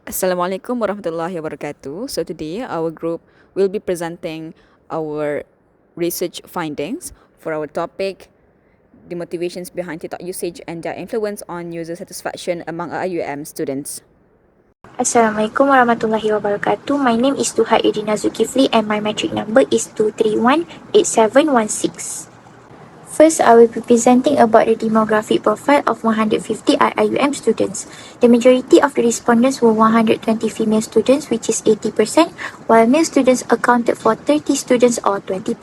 Assalamualaikum warahmatullahi wabarakatuh. So today our group will be presenting our research findings for our topic, the motivations behind TikTok usage and their influence on user satisfaction among IUM students. Assalamualaikum warahmatullahi wabarakatuh. My name is Duha Irina Zulkifli and my metric number is 2318716. First, I will be presenting about the demographic profile of 150 IIUM students. The majority of the respondents were 120 female students, which is 80%, while male students accounted for 30 students or 20%.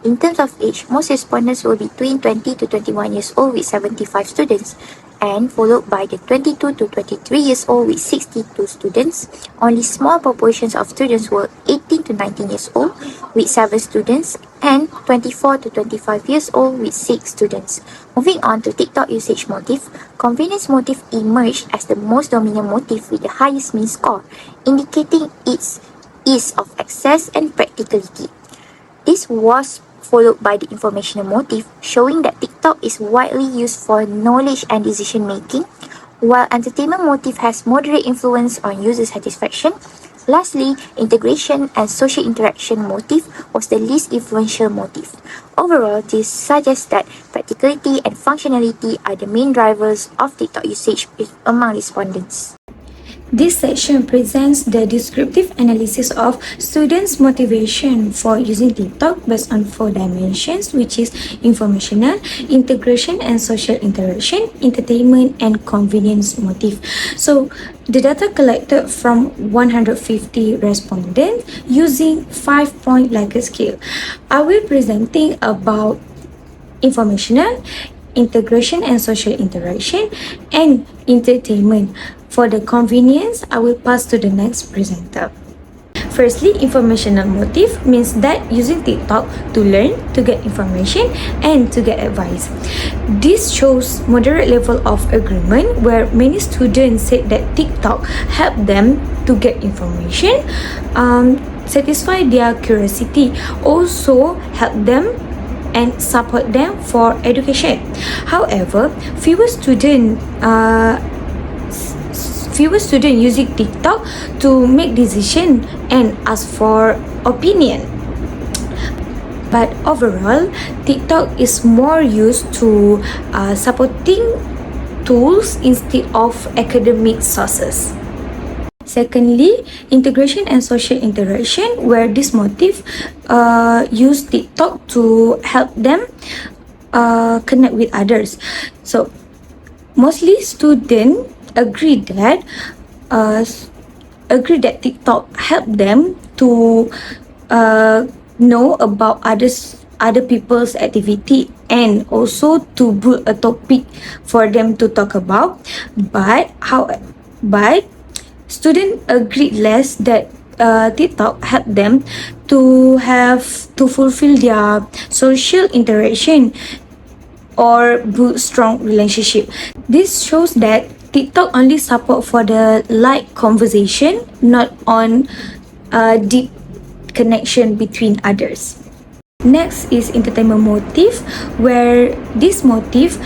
In terms of age, most respondents were between 20 to 21 years old with 75 students, and followed by the 22 to 23 years old with 62 students. Only small proportions of students were 18 to 19 years old with 7 students and 24 to 25 years old with 6 students. Moving on to TikTok usage motive, convenience motive emerged as the most dominant motive with the highest mean score, indicating its ease of access and practicality. This was followed by the informational motive, showing that TikTok is widely used for knowledge and decision making, while entertainment motive has moderate influence on user satisfaction. Lastly, integration and social interaction motive was the least influential motive. Overall, this suggests that practicality and functionality are the main drivers of TikTok usage among respondents. This section presents the descriptive analysis of students' motivation for using TikTok based on 4 dimensions, which is informational, integration and social interaction, entertainment and convenience motive. So, the data collected from 150 respondents using 5-point Likert scale. I will be presenting about informational, integration and social interaction, and entertainment. For the convenience, I will pass to the next presenter. Firstly, informational motive means that using TikTok to learn, to get information, and to get advice. This shows moderate level of agreement where many students said that TikTok helped them to get information, satisfy their curiosity, also help them and support them for education. However, fewer students using TikTok to make decision and ask for opinion. But overall, TikTok is more used to supporting tools instead of academic sources. Secondly, integration and social interaction, where this motive use TikTok to help them connect with others. So, mostly students agree that TikTok help them to know about other people's activity and also to build a topic for them to talk about. But students agreed less that TikTok help them to fulfill their social interaction or build strong relationship. This shows that TikTok only support for the light conversation, not on deep connection between others. Next is entertainment motive, where this motive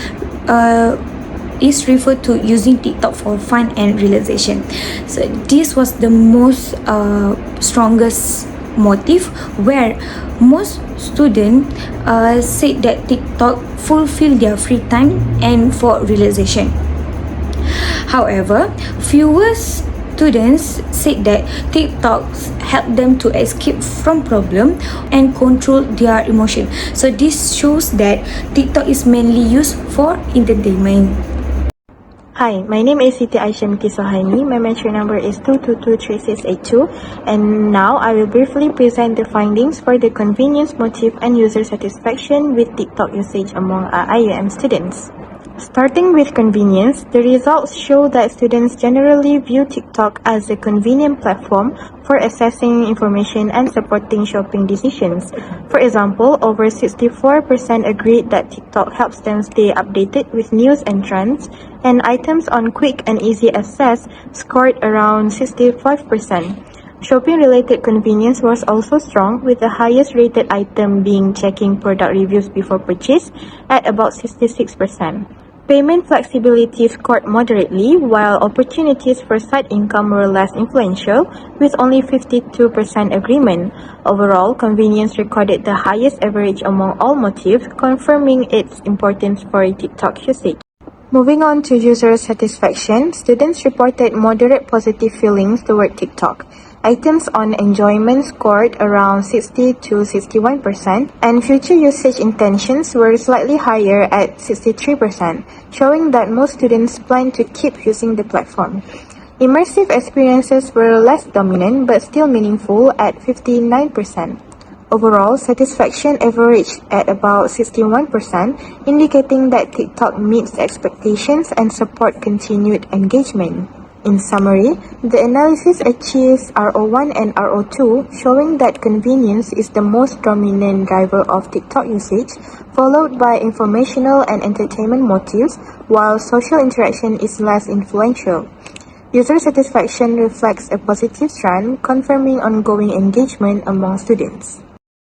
is referred to using TikTok for fun and relaxation. So this was the most strongest motive, where most students said that TikTok fulfill their free time and for relaxation. However, fewer students said that TikTok help them to escape from problem and control their emotion. So this shows that TikTok is mainly used for entertainment. Hi, my name is Siti Aisha Sohaini. My metric number is 2223682, and now I will briefly present the findings for the convenience motive and user satisfaction with TikTok usage among IUM students. Starting with convenience, the results show that students generally view TikTok as a convenient platform for accessing information and supporting shopping decisions. For example, over 64% agreed that TikTok helps them stay updated with news and trends, and items on quick and easy access scored around 65%. Shopping-related convenience was also strong, with the highest rated item being checking product reviews before purchase at about 66%. Payment flexibility scored moderately, while opportunities for side income were less influential, with only 52% agreement. Overall, convenience recorded the highest average among all motives, confirming its importance for TikTok usage. Moving on to user satisfaction, students reported moderate positive feelings toward TikTok. Items on enjoyment scored around 60 to 61%, and future usage intentions were slightly higher at 63%, showing that most students plan to keep using the platform. Immersive experiences were less dominant but still meaningful at 59%. Overall, satisfaction averaged at about 61%, indicating that TikTok meets expectations and support continued engagement. In summary, the analysis achieves RO1 and RO2, showing that convenience is the most dominant driver of TikTok usage, followed by informational and entertainment motives, while social interaction is less influential. User satisfaction reflects a positive trend, confirming ongoing engagement among students.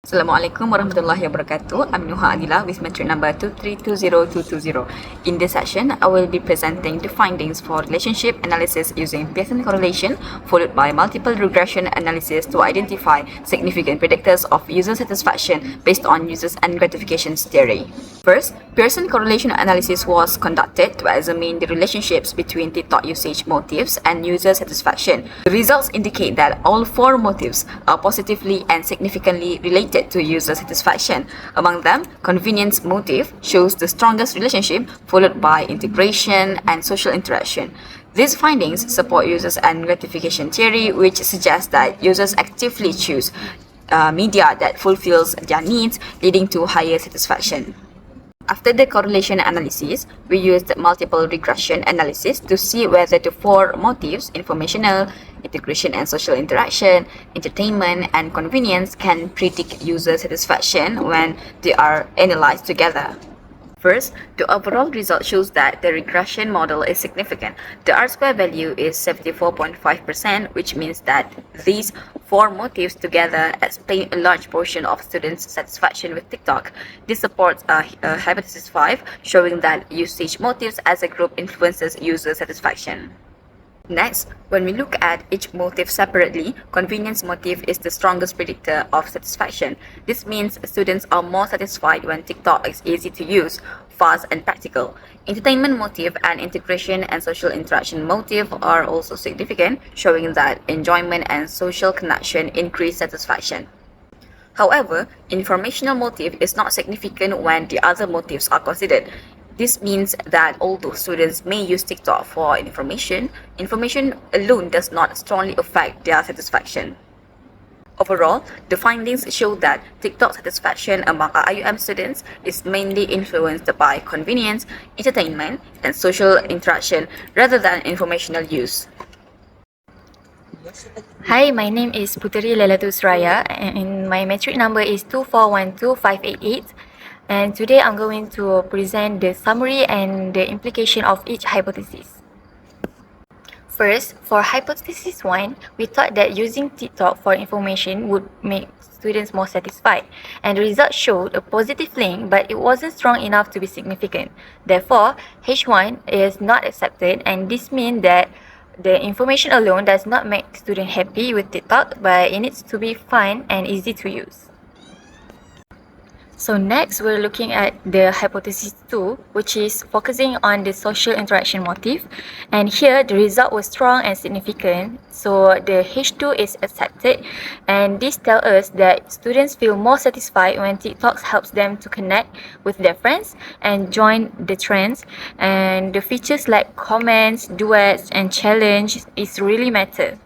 Assalamualaikum warahmatullahi wabarakatuh. I'm Nuha Adila with metric number 2320220. In this session, I will be presenting the findings for relationship analysis using Pearson correlation, followed by multiple regression analysis to identify significant predictors of user satisfaction based on users and gratifications theory. First, Pearson correlation analysis was conducted to examine the relationships between TikTok usage motives and user satisfaction. The results indicate that all four motives are positively and significantly related to user satisfaction. Among them, convenience motive shows the strongest relationship, followed by integration and social interaction. These findings support users and gratification theory, which suggests that users actively choose media that fulfills their needs, leading to higher satisfaction. After the correlation analysis, we used multiple regression analysis to see whether the four motives, informational, integration and social interaction, entertainment, and convenience, can predict user satisfaction when they are analyzed together. First, the overall result shows that the regression model is significant. The R-square value is 74.5%, which means that these four motives together explain a large portion of students' satisfaction with TikTok. This supports hypothesis 5, showing that usage motives as a group influences user satisfaction. Next, when we look at each motive separately, convenience motive is the strongest predictor of satisfaction. This means students are more satisfied when TikTok is easy to use, fast and practical. Entertainment motive and integration and social interaction motive are also significant, showing that enjoyment and social connection increase satisfaction. However, informational motive is not significant when the other motives are considered. This means that although students may use TikTok for information alone does not strongly affect their satisfaction. Overall, the findings show that TikTok satisfaction among IUM students is mainly influenced by convenience, entertainment, and social interaction rather than informational use. Hi, my name is Puteri Lelatus Raya and my metric number is 2412588. And today I'm going to present the summary and the implication of each hypothesis. First, for hypothesis 1, we thought that using TikTok for information would make students more satisfied, and the results showed a positive link, but it wasn't strong enough to be significant. Therefore, H1 is not accepted, and this means that the information alone does not make students happy with TikTok, but it needs to be fun and easy to use. So next, we're looking at the hypothesis 2, which is focusing on the social interaction motive. And here, the result was strong and significant. So the H2 is accepted. And this tells us that students feel more satisfied when TikTok helps them to connect with their friends and join the trends. And the features like comments, duets, and challenge is really matter.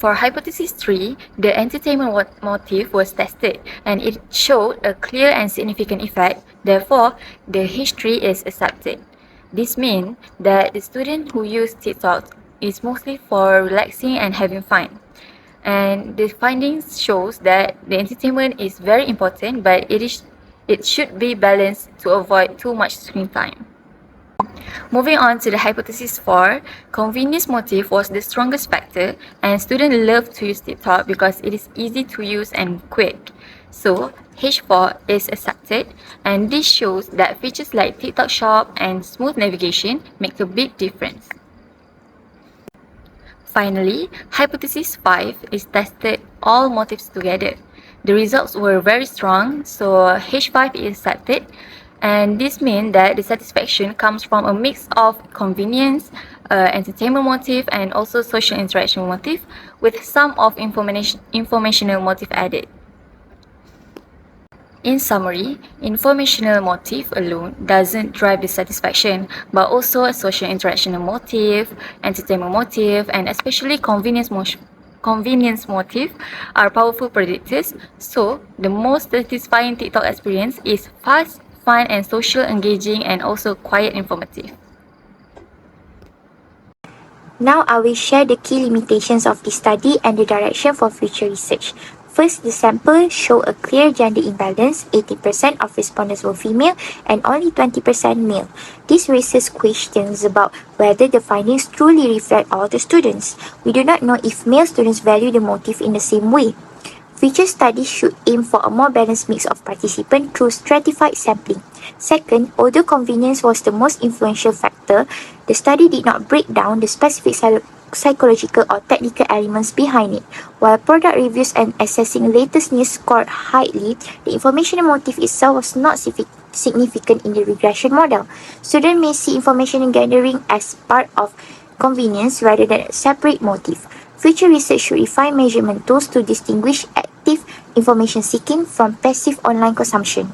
For hypothesis 3, the entertainment motive was tested and it showed a clear and significant effect. Therefore, the H3 is accepted. This means that the student who use TikTok is mostly for relaxing and having fun. And the findings shows that the entertainment is very important, but it should be balanced to avoid too much screen time. Moving on to the hypothesis 4, convenience motive was the strongest factor and students love to use TikTok because it is easy to use and quick. So H4 is accepted, and this shows that features like TikTok Shop and smooth navigation make a big difference. Finally, hypothesis 5 is tested all motifs together. The results were very strong, so H5 is accepted, and this means that the satisfaction comes from a mix of convenience, entertainment motive, and also social interaction motive, with some of informational motive added. In summary, informational motive alone doesn't drive the satisfaction, but also a social interaction motive, entertainment motive, and especially convenience motive are powerful predictors. So, the most satisfying TikTok experience is fast, fun, and social engaging, and also quite informative. Now I will share the key limitations of this study and the direction for future research. First, the sample show a clear gender imbalance. 80% of respondents were female and only 20% male. This raises questions about whether the findings truly reflect all the students. We do not know if male students value the motive in the same way. Future studies should aim for a more balanced mix of participants through stratified sampling. Second, although convenience was the most influential factor, the study did not break down the specific psychological or technical elements behind it. While product reviews and assessing latest news scored highly, the information motive itself was not significant in the regression model. Students may see information gathering as part of convenience rather than a separate motive. Future research should refine measurement tools to distinguish active information seeking from passive online consumption.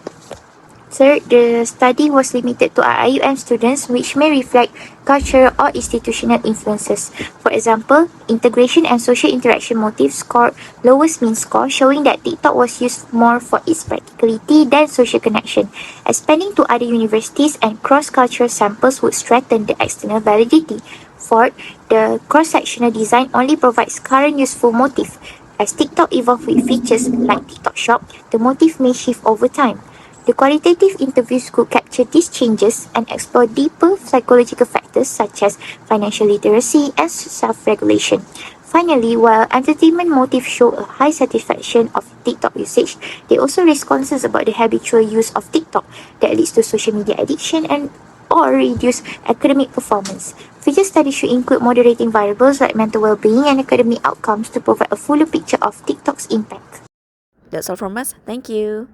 Third, the study was limited to IUM students, which may reflect cultural or institutional influences. For example, integration and social interaction motives scored lowest mean score, showing that TikTok was used more for its practicality than social connection. Expanding to other universities and cross-cultural samples would strengthen the external validity. Fourth, the cross-sectional design only provides current useful motive. As TikTok evolves with features like TikTok Shop, the motive may shift over time. The qualitative interviews could capture these changes and explore deeper psychological factors such as financial literacy and self-regulation. Finally, while entertainment motives show a high satisfaction of TikTok usage, they also raise concerns about the habitual use of TikTok that leads to social media addiction and or reduce academic performance. Future studies should include moderating variables like mental well-being and academic outcomes to provide a fuller picture of TikTok's impact. That's all from us. Thank you.